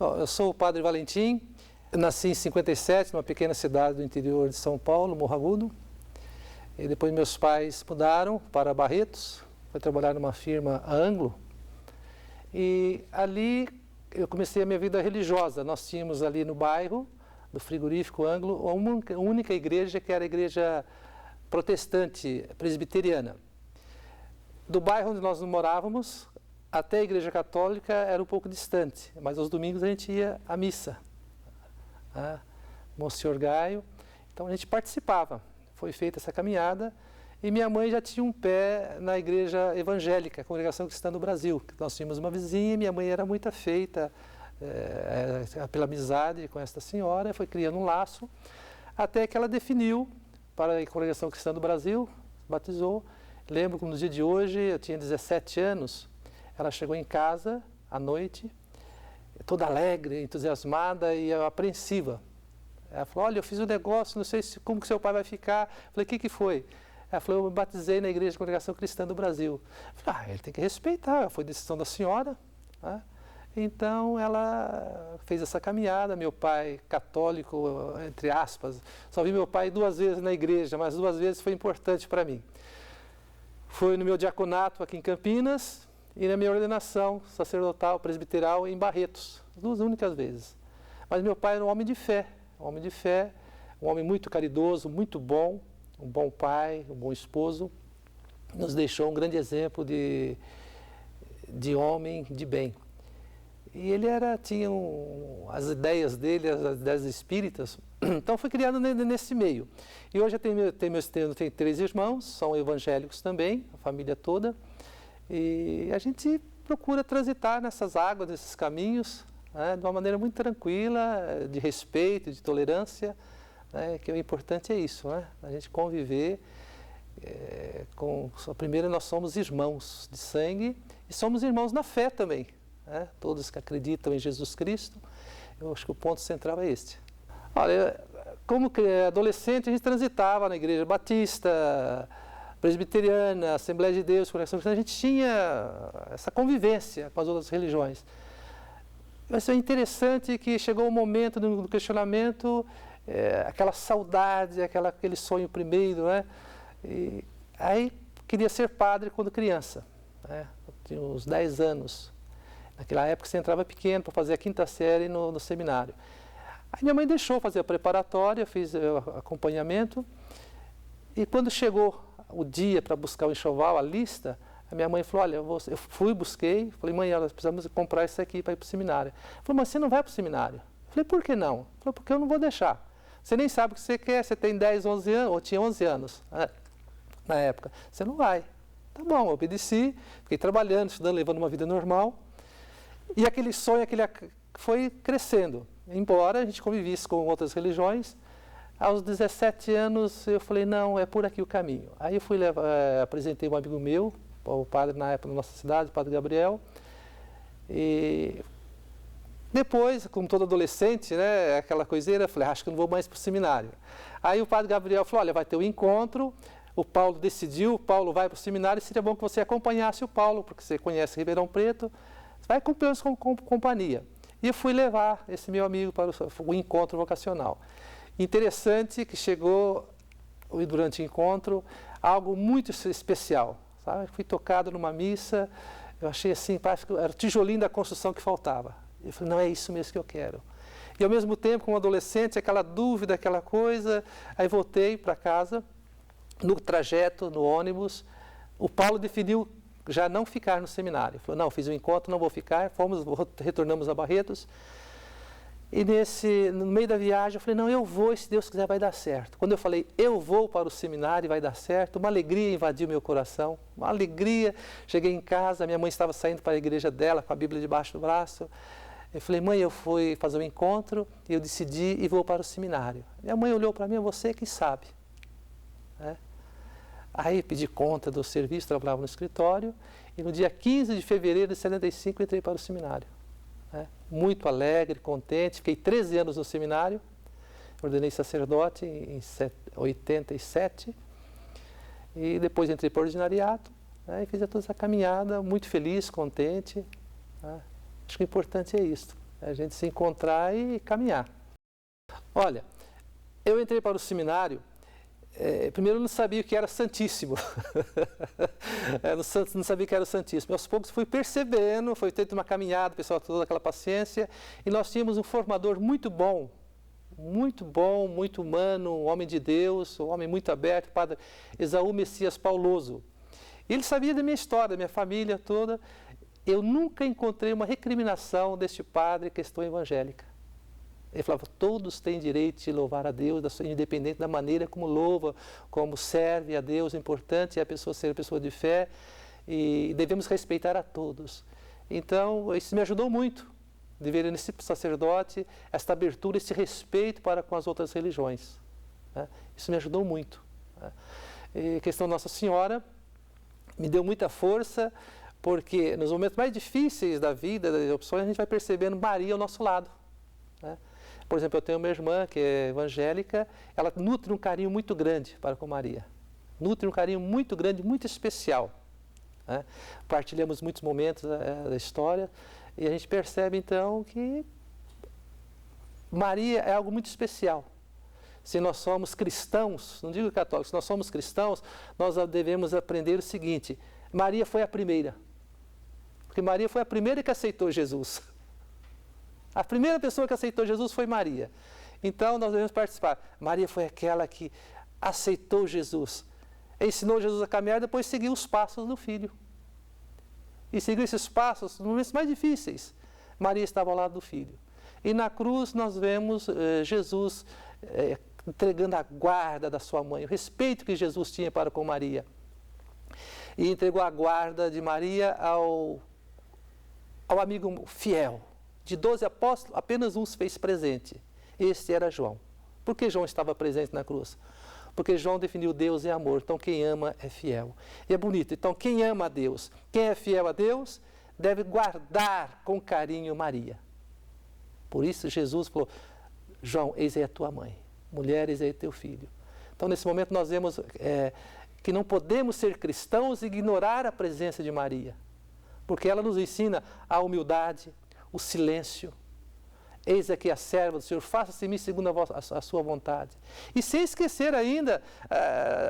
Bom, eu sou o Padre Valentim, eu nasci em 57, numa pequena cidade do interior de São Paulo, Morro Agudo. E depois meus pais mudaram para Barretos, foi trabalhar numa firma Anglo. E ali eu comecei a minha vida religiosa. Nós tínhamos ali no bairro do frigorífico Anglo uma única igreja, que era a igreja protestante presbiteriana. Do bairro onde nós morávamos até a igreja católica era um pouco distante, mas aos domingos a gente ia à missa, Monsenhor Gaio. Então a gente participava. Foi feita essa caminhada e minha mãe já tinha um pé na igreja evangélica, a Congregação Cristã do Brasil. Nós tínhamos uma vizinha e minha mãe era muito afeita pela amizade com esta senhora, foi criando um laço, até que ela definiu para a Congregação Cristã do Brasil, batizou. Lembro que no dia de hoje, eu tinha 17 anos, ela chegou em casa à noite, toda alegre, entusiasmada e apreensiva. Ela falou, olha, eu fiz um negócio, não sei como que seu pai vai ficar. Eu falei, o que foi? Ela falou, eu me batizei na Igreja da Congregação Cristã do Brasil. Eu falei, ele tem que respeitar, foi decisão da senhora. Então, ela fez essa caminhada. Meu pai, católico, entre aspas, só vi meu pai 2 vezes na igreja, mas 2 vezes foi importante para mim. Foi no meu diaconato aqui em Campinas e na minha ordenação sacerdotal, presbiteral em Barretos, 2 únicas vezes. Mas meu pai era um homem de fé, um homem muito caridoso, muito bom, um bom pai, um bom esposo. Nos deixou um grande exemplo de homem de bem. E ele tinha as ideias dele, as ideias espíritas, então foi criado nesse meio. E hoje eu tenho 3 irmãos, são evangélicos também, a família toda, e a gente procura transitar nessas águas, nesses caminhos, de uma maneira muito tranquila, de respeito, de tolerância, que o importante é isso, a gente conviver primeiro nós somos irmãos de sangue e somos irmãos na fé também, todos que acreditam em Jesus Cristo. Eu acho que o ponto central é este. Olha, como adolescente a gente transitava na igreja batista, presbiteriana, Assembleia de Deus, Conexão Cristã, a gente tinha essa convivência com as outras religiões. Mas é interessante que chegou o momento do questionamento, aquela saudade, aquele sonho primeiro, E aí queria ser padre quando criança, Eu tinha uns 10 anos. Naquela época você entrava pequeno para fazer a 5ª série no seminário. Aí minha mãe deixou fazer a preparatória, fiz acompanhamento. E quando chegou o dia para buscar o enxoval, a lista, a minha mãe falou, olha, eu fui, busquei, falei, mãe, nós precisamos comprar isso aqui para ir para o seminário. Ela falou, mas você não vai para o seminário? Eu falei, por que não? Ela falou, porque eu não vou deixar. Você nem sabe o que você quer, você tem 10, 11 anos, ou tinha 11 anos na época. Você não vai. Tá bom, eu obedeci, fiquei trabalhando, estudando, levando uma vida normal. E aquele sonho, foi crescendo. Embora a gente convivisse com outras religiões, aos 17 anos eu falei, não, é por aqui o caminho. Aí eu fui apresentei um amigo meu, o padre na época da nossa cidade, o padre Gabriel. E depois, como todo adolescente, aquela coiseira, eu falei, acho que eu não vou mais para o seminário. Aí o padre Gabriel falou, olha, vai ter um encontro, o Paulo decidiu, o Paulo vai para o seminário, seria bom que você acompanhasse o Paulo, porque você conhece Ribeirão Preto, vai com companhia. E eu fui levar esse meu amigo para o encontro vocacional. Interessante que chegou, durante o encontro, algo muito especial. Sabe? Fui tocado numa missa, eu achei assim, parece que era o tijolinho da construção que faltava. Eu falei, não, é isso mesmo que eu quero. E ao mesmo tempo, como adolescente, aquela dúvida, aquela coisa, aí voltei para casa, no trajeto, no ônibus, o Paulo definiu já não ficar no seminário. Falou, não, fiz um encontro, não vou ficar, retornamos a Barretos. E no meio da viagem, eu falei, não, eu vou, e se Deus quiser vai dar certo. Quando eu falei, eu vou para o seminário e vai dar certo, uma alegria invadiu meu coração, uma alegria. Cheguei em casa, minha mãe estava saindo para a igreja dela, com a Bíblia debaixo do braço. Eu falei, mãe, eu fui fazer um encontro, e eu decidi e vou para o seminário. Minha mãe olhou para mim, você que sabe. Aí pedi conta do serviço, trabalhava no escritório, e no dia 15 de fevereiro de 75 entrei para o seminário. Muito alegre, contente, fiquei 13 anos no seminário, ordenei sacerdote em 87, e depois entrei para o ordinariato, e fiz toda essa caminhada, muito feliz, contente. Acho que o importante é isso. A gente se encontrar e caminhar. Olha, eu entrei para o seminário, primeiro eu não sabia o que era Santíssimo. Não sabia o que era o Santíssimo. Aos poucos fui percebendo, foi tendo uma caminhada, o pessoal toda aquela paciência, e nós tínhamos um formador muito bom, muito humano, um homem de Deus, um homem muito aberto, o padre Esaú Messias Pauloso. Ele sabia da minha história, da minha família toda. Eu nunca encontrei uma recriminação deste padre em questão evangélica. Ele falava, todos têm direito de louvar a Deus, independente da maneira como louva, como serve a Deus. O importante é a pessoa ser uma pessoa de fé e devemos respeitar a todos. Então, isso me ajudou muito, de ver nesse sacerdote esta abertura, esse respeito para com as outras religiões. Né? Isso me ajudou muito. Né? E a questão Nossa Senhora me deu muita força, porque nos momentos mais difíceis da vida, das opções, a gente vai percebendo Maria ao nosso lado. Né? Por exemplo, eu tenho uma irmã que é evangélica, ela nutre um carinho muito grande para com Maria. Nutre um carinho muito grande, muito especial. Né? Partilhamos muitos momentos da história e a gente percebe então que Maria é algo muito especial. Se nós somos cristãos, não digo católicos, se nós somos cristãos, nós devemos aprender o seguinte, Maria foi a primeira. Porque Maria foi a primeira que aceitou Jesus. A primeira pessoa que aceitou Jesus foi Maria. Então, nós devemos participar. Maria foi aquela que aceitou Jesus. Ensinou Jesus a caminhar e depois seguiu os passos do Filho. E seguiu esses passos nos momentos mais difíceis. Maria estava ao lado do Filho. E na cruz nós vemos Jesus entregando a guarda da sua mãe, o respeito que Jesus tinha para com Maria. E entregou a guarda de Maria ao amigo fiel. De 12 apóstolos, apenas um se fez presente. Este era João. Por que João estava presente na cruz? Porque João definiu Deus é amor, então quem ama é fiel. E é bonito, então quem ama a Deus, quem é fiel a Deus, deve guardar com carinho Maria. Por isso Jesus falou, João, eis aí a tua mãe, mulher, eis aí teu filho. Então nesse momento nós vemos que não podemos ser cristãos e ignorar a presença de Maria. Porque ela nos ensina a humildade, o silêncio. Eis aqui a serva do Senhor, faça-se em mim segundo a sua vontade. E sem esquecer ainda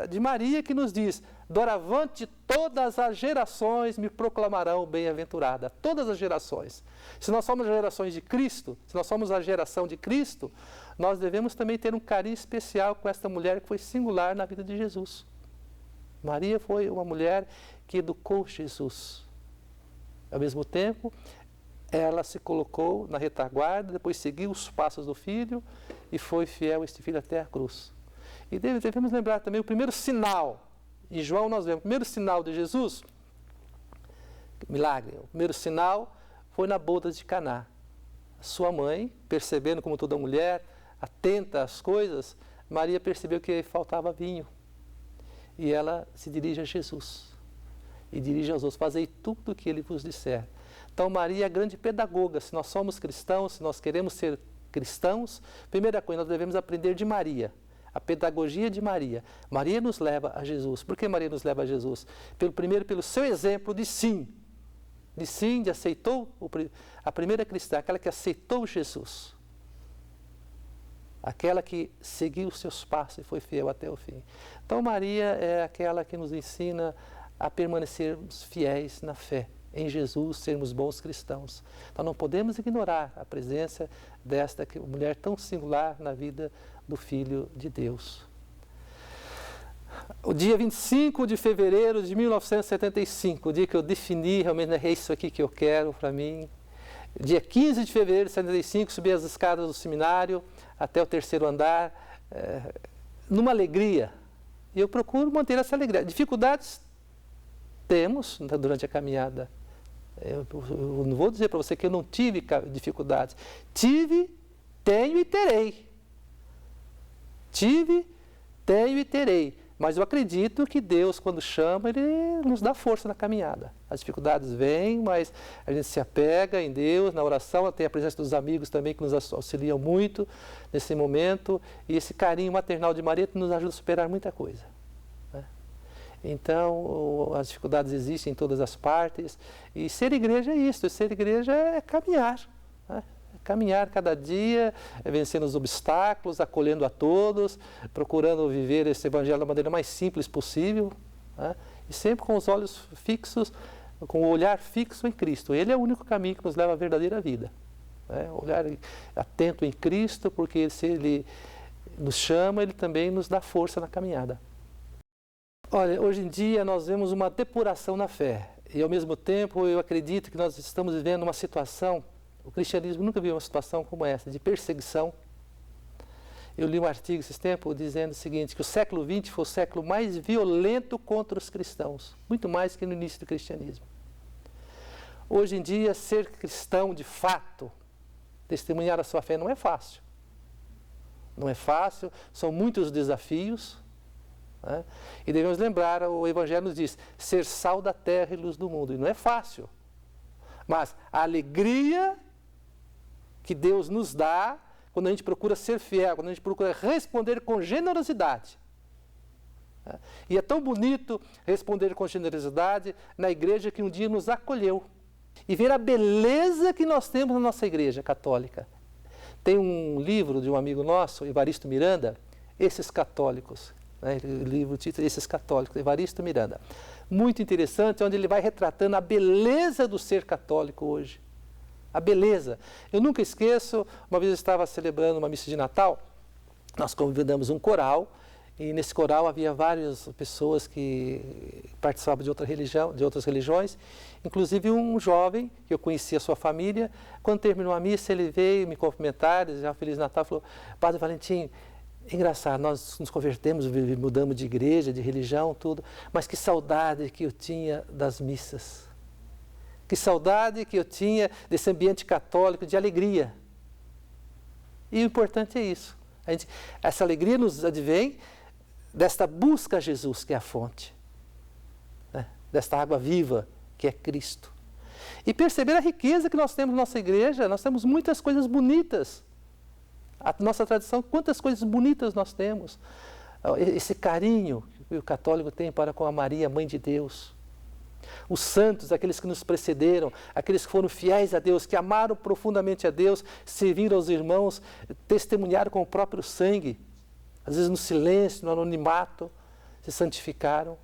de Maria que nos diz, doravante todas as gerações me proclamarão bem-aventurada. Todas as gerações. Se nós somos gerações de Cristo, se nós somos a geração de Cristo, nós devemos também ter um carinho especial com esta mulher que foi singular na vida de Jesus. Maria foi uma mulher que educou Jesus. Ao mesmo tempo, ela se colocou na retaguarda, depois seguiu os passos do Filho e foi fiel a este Filho até a cruz. E devemos lembrar também o primeiro sinal. Em João nós vemos o primeiro sinal de Jesus, milagre, o primeiro sinal foi na boda de Caná. Sua mãe, percebendo como toda mulher, atenta às coisas, Maria percebeu que faltava vinho. E ela se dirige a Jesus. E dirige aos outros, fazei tudo o que ele vos disser. Então Maria é a grande pedagoga. Se nós somos cristãos, se nós queremos ser cristãos, primeira coisa, nós devemos aprender de Maria. A pedagogia de Maria. Maria nos leva a Jesus. Por que Maria nos leva a Jesus? Primeiro, pelo seu exemplo de sim. De sim, de aceitou a primeira cristã, aquela que aceitou Jesus. Aquela que seguiu os seus passos e foi fiel até o fim. Então Maria é aquela que nos ensina a permanecermos fiéis na fé. Em Jesus, sermos bons cristãos. Então não podemos ignorar a presença desta mulher tão singular na vida do Filho de Deus. O dia 25 de fevereiro de 1975, o dia que eu defini, realmente é isso aqui que eu quero para mim. Dia 15 de fevereiro de 75, subi as escadas do seminário até o terceiro andar, numa alegria. E eu procuro manter essa alegria. Dificuldades temos durante a caminhada. Eu não vou dizer para você que eu não tive dificuldades. Tive, tenho e terei. Tive, tenho e terei. Mas eu acredito que Deus, quando chama, Ele nos dá força na caminhada. As dificuldades vêm, mas a gente se apega em Deus, na oração. Tem a presença dos amigos também que nos auxiliam muito nesse momento. E esse carinho maternal de Maria nos ajuda a superar muita coisa. Então, as dificuldades existem em todas as partes. E ser igreja é isso. Ser igreja é caminhar. Né? É Caminhar cada dia, vencendo os obstáculos, acolhendo a todos, procurando viver esse evangelho da maneira mais simples possível, né? E sempre com os olhos fixos, com o olhar fixo em Cristo. Ele é o único caminho que nos leva à verdadeira vida. Né? Olhar atento em Cristo, porque se Ele nos chama, Ele também nos dá força na caminhada. Olha, hoje em dia nós vemos uma depuração na fé. E ao mesmo tempo eu acredito que nós estamos vivendo uma situação, o cristianismo nunca viu uma situação como essa, de perseguição. Eu li um artigo esses tempos dizendo o seguinte, que o século XX foi o século mais violento contra os cristãos, muito mais que no início do cristianismo. Hoje em dia, ser cristão de fato, testemunhar a sua fé não é fácil. Não é fácil, são muitos desafios, né? E devemos lembrar, o Evangelho nos diz, ser sal da terra e luz do mundo. E não é fácil, mas a alegria que Deus nos dá quando a gente procura ser fiel, quando a gente procura responder com generosidade. E é tão bonito responder com generosidade na igreja que um dia nos acolheu. E ver a beleza que nós temos na nossa igreja católica. Tem um livro de um amigo nosso, Evaristo Miranda, Esses Católicos. Né? O livro, o título Esses Católicos, Evaristo Miranda. Muito interessante, onde ele vai retratando a beleza do ser católico hoje. A beleza. Eu nunca esqueço, uma vez eu estava celebrando uma missa de Natal, nós convidamos um coral, e nesse coral havia várias pessoas que participavam de outra religião, de outras religiões, inclusive um jovem, que eu conhecia a sua família. Quando terminou a missa, ele veio me cumprimentar, desejar um Feliz Natal, falou, Padre Valentim, engraçado, nós nos convertemos, mudamos de igreja, de religião, tudo, mas que saudade que eu tinha das missas. Que saudade que eu tinha desse ambiente católico de alegria. E o importante é isso. Essa alegria nos advém desta busca a Jesus, que é a fonte. Né? Desta água viva, que é Cristo. E perceber a riqueza que nós temos na nossa igreja. Nós temos muitas coisas bonitas. A nossa tradição, quantas coisas bonitas nós temos. Esse carinho que o católico tem para com a Maria, Mãe de Deus. Os santos, aqueles que nos precederam, aqueles que foram fiéis a Deus, que amaram profundamente a Deus, serviram aos irmãos, testemunharam com o próprio sangue, às vezes no silêncio, no anonimato, se santificaram.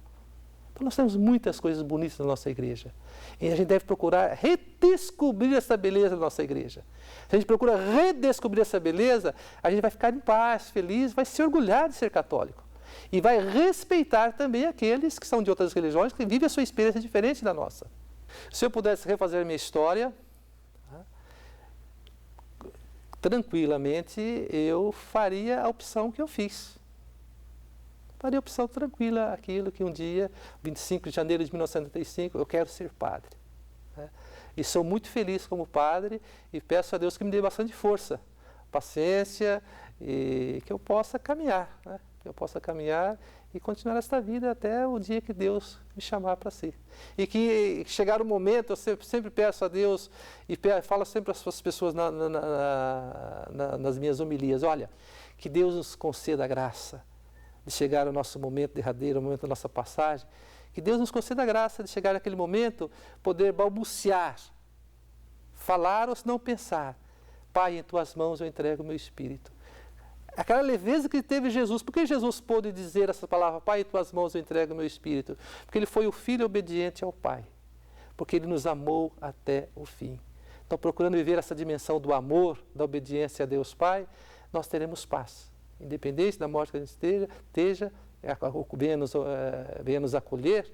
Então nós temos muitas coisas bonitas na nossa igreja. E a gente deve procurar redescobrir essa beleza da nossa igreja. Se a gente procura redescobrir essa beleza, a gente vai ficar em paz, feliz, vai se orgulhar de ser católico. E vai respeitar também aqueles que são de outras religiões, que vivem a sua experiência diferente da nossa. Se eu pudesse refazer minha história, tranquilamente eu faria a opção que eu fiz. Faria a opção tranquila, aquilo que um dia, 25 de janeiro de 1995, eu quero ser padre. E sou muito feliz como padre e peço a Deus que me dê bastante força, paciência e que eu possa caminhar, né? Que eu possa caminhar e continuar esta vida até o dia que Deus me chamar para si. E que chegar o momento, eu sempre peço a Deus e falo sempre às pessoas nas minhas homilias, olha, que Deus nos conceda a graça de chegar ao nosso momento derradeiro, ao momento da nossa passagem, que Deus nos conceda a graça de chegar naquele momento, poder balbuciar, falar ou se não pensar, Pai, em Tuas mãos eu entrego o meu espírito. Aquela leveza que teve Jesus. Por que Jesus pôde dizer essa palavra, Pai, em Tuas mãos eu entrego o meu espírito? Porque Ele foi o Filho obediente ao Pai. Porque Ele nos amou até o fim. Então, procurando viver essa dimensão do amor, da obediência a Deus Pai, nós teremos paz. Independente da morte que a gente esteja, venha nos acolher,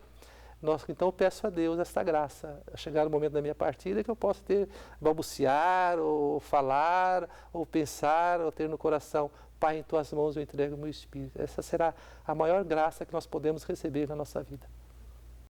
então eu peço a Deus esta graça, a chegar o momento da minha partida, que eu possa balbuciar, ou falar, ou pensar, ou ter no coração, Pai, em Tuas mãos eu entrego o meu espírito. Essa será a maior graça que nós podemos receber na nossa vida.